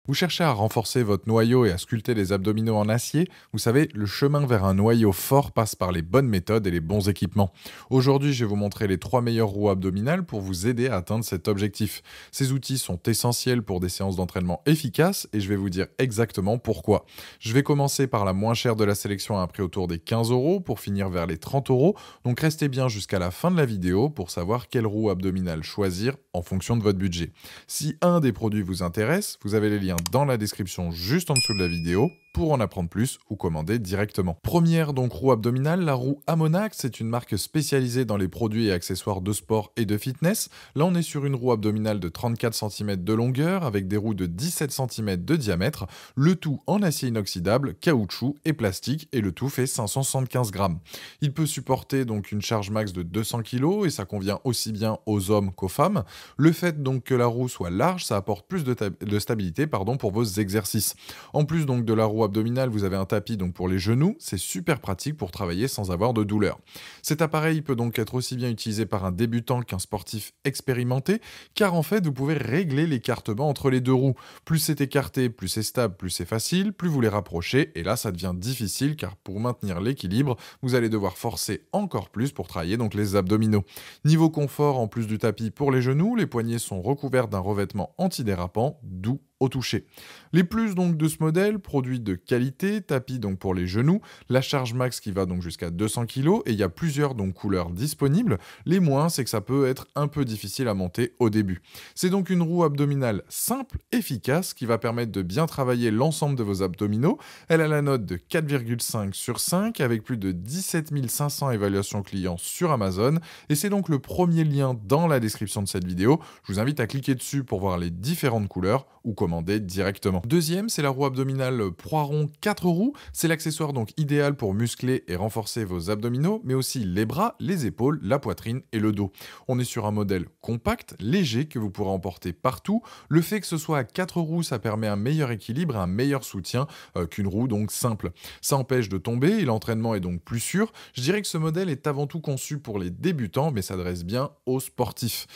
Vous cherchez à renforcer votre noyau et à sculpter les abdominaux en acier? Vous savez, le chemin vers un noyau fort passe par les bonnes méthodes et les bons équipements. Aujourd'hui, je vais vous montrer les 3 meilleures roues abdominales pour vous aider à atteindre cet objectif. Ces outils sont essentiels pour des séances d'entraînement efficaces et je vais vous dire exactement pourquoi. Je vais commencer par la moins chère de la sélection à un prix autour des 15 euros pour finir vers les 30 euros. Donc restez bien jusqu'à la fin de la vidéo pour savoir quelle roue abdominale choisir en fonction de votre budget. Si un des produits vous intéresse, vous avez les liens dans la description juste en dessous de la vidéo pour en apprendre plus ou commander directement. Première donc roue abdominale, la roue Amonax, c'est une marque spécialisée dans les produits et accessoires de sport et de fitness. Là on est sur une roue abdominale de 34 cm de longueur avec des roues de 17 cm de diamètre, le tout en acier inoxydable, caoutchouc et plastique et le tout fait 575 grammes. Il peut supporter donc une charge max de 200 kg et ça convient aussi bien aux hommes qu'aux femmes. Le fait donc que la roue soit large, ça apporte plus de stabilité pour vos exercices. En plus donc de la roue abdominale, vous avez un tapis donc pour les genoux, c'est super pratique pour travailler sans avoir de douleur. Cet appareil peut donc être aussi bien utilisé par un débutant qu'un sportif expérimenté, car en fait vous pouvez régler l'écartement entre les deux roues. Plus c'est écarté, plus c'est stable, plus c'est facile, plus vous les rapprochez, et là ça devient difficile car pour maintenir l'équilibre, vous allez devoir forcer encore plus pour travailler donc les abdominaux. Niveau confort, en plus du tapis pour les genoux, les poignées sont recouvertes d'un revêtement antidérapant, doux au toucher. Les plus donc de ce modèle, produit de qualité, tapis donc pour les genoux, la charge max qui va donc jusqu'à 200 kg et il y a plusieurs donc couleurs disponibles. Les moins, c'est que ça peut être un peu difficile à monter au début. C'est donc une roue abdominale simple, efficace, qui va permettre de bien travailler l'ensemble de vos abdominaux. Elle a la note de 4,5 sur 5 avec plus de 17 500 évaluations clients sur Amazon et c'est donc le premier lien dans la description de cette vidéo. Je vous invite à cliquer dessus pour voir les différentes couleurs ou commander directement. Deuxième, c'est la roue abdominale Poiron 4 roues. C'est l'accessoire donc idéal pour muscler et renforcer vos abdominaux, mais aussi les bras, les épaules, la poitrine et le dos. On est sur un modèle compact, léger, que vous pourrez emporter partout. Le fait que ce soit à 4 roues, ça permet un meilleur équilibre et un meilleur soutien qu'une roue donc simple. Ça empêche de tomber et l'entraînement est donc plus sûr. Je dirais que ce modèle est avant tout conçu pour les débutants, mais s'adresse bien aux sportifs.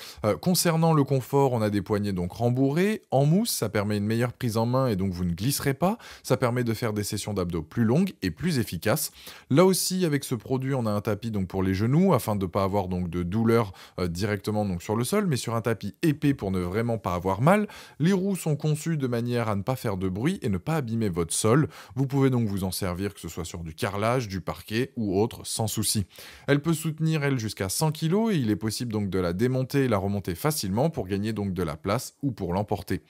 Concernant le confort, on a des poignées donc rembourrées, en mousse, ça permet une meilleure prise en main et donc vous ne glisserez pas. Ça permet de faire des sessions d'abdos plus longues et plus efficaces. Là aussi, avec ce produit, on a un tapis donc pour les genoux afin de ne pas avoir donc de douleur directement donc sur le sol, mais sur un tapis épais pour ne vraiment pas avoir mal. Les roues sont conçues de manière à ne pas faire de bruit et ne pas abîmer votre sol. Vous pouvez donc vous en servir que ce soit sur du carrelage, du parquet ou autre sans souci. Elle peut soutenir elle jusqu'à 100 kg et il est possible donc de la démonter et la remonter facilement pour gagner donc de la place ou pour l'emporter.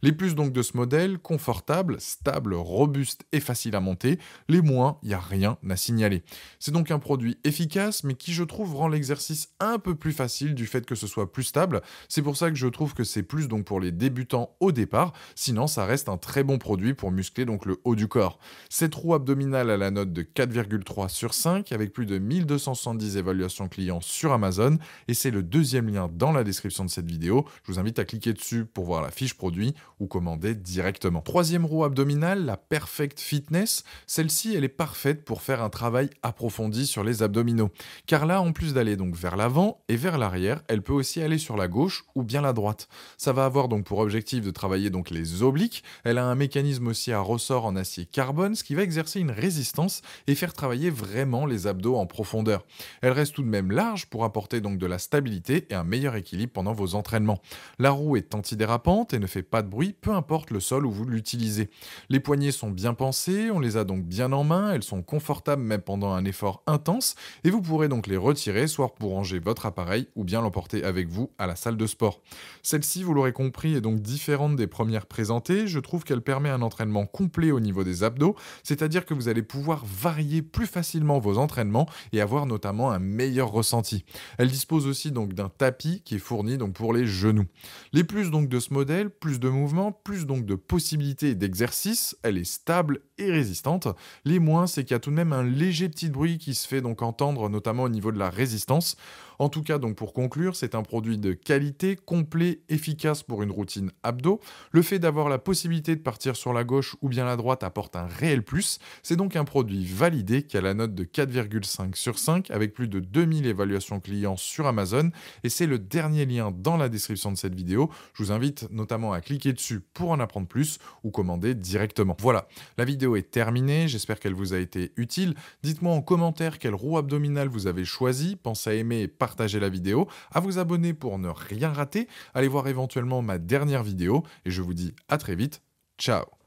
Les plus donc de ce modèle, confortable, stable, robuste et facile à monter. Les moins, il n'y a rien à signaler. C'est donc un produit efficace, mais qui je trouve rend l'exercice un peu plus facile du fait que ce soit plus stable. C'est pour ça que je trouve que c'est plus donc pour les débutants au départ. Sinon, ça reste un très bon produit pour muscler donc le haut du corps. Cette roue abdominale a la note de 4,3 sur 5 avec plus de 1270 évaluations clients sur Amazon et c'est le deuxième lien dans la description de cette vidéo. Je vous invite à cliquer dessus pour voir la fiche produit ou commander directement. Troisième roue abdominale, la Perfect Fitness. Celle-ci, elle est parfaite pour faire un travail approfondi sur les abdominaux. Car là, en plus d'aller donc vers l'avant et vers l'arrière, elle peut aussi aller sur la gauche ou bien la droite. Ça va avoir donc pour objectif de travailler donc les obliques. Elle a un mécanisme aussi à ressort en acier carbone, ce qui va exercer une résistance et faire travailler vraiment les abdos en profondeur. Elle reste tout de même large pour apporter donc de la stabilité et un meilleur équilibre pendant vos entraînements. La roue est antidérapante et ne fait pas de bruit, peu importe le sol où vous l'utilisez. Les poignées sont bien pensées, on les a donc bien en main, elles sont confortables même pendant un effort intense et vous pourrez donc les retirer soit pour ranger votre appareil ou bien l'emporter avec vous à la salle de sport. Celle-ci, vous l'aurez compris, est donc différente des premières présentées. Je trouve qu'elle permet un entraînement complet au niveau des abdos, c'est-à-dire que vous allez pouvoir varier plus facilement vos entraînements et avoir notamment un meilleur ressenti. Elle dispose aussi donc d'un tapis qui est fourni donc pour les genoux. Les plus donc de ce modèle, plus de mouvements, plus donc de possibilités d'exercice, elle est stable et résistante. Les moins, c'est qu'il y a tout de même un léger petit bruit qui se fait donc entendre, notamment au niveau de la résistance. En tout cas, donc pour conclure, c'est un produit de qualité, complet, efficace pour une routine abdos. Le fait d'avoir la possibilité de partir sur la gauche ou bien la droite apporte un réel plus. C'est donc un produit validé qui a la note de 4,5 sur 5 avec plus de 2000 évaluations clients sur Amazon. Et c'est le dernier lien dans la description de cette vidéo. Je vous invite notamment à cliquer dessus pour en apprendre plus ou commander directement. Voilà, la vidéo est terminée. J'espère qu'elle vous a été utile. Dites-moi en commentaire quelle roue abdominale vous avez choisi. Pensez à aimer et partager la vidéo, à vous abonner pour ne rien rater. Allez voir éventuellement ma dernière vidéo et je vous dis à très vite. Ciao.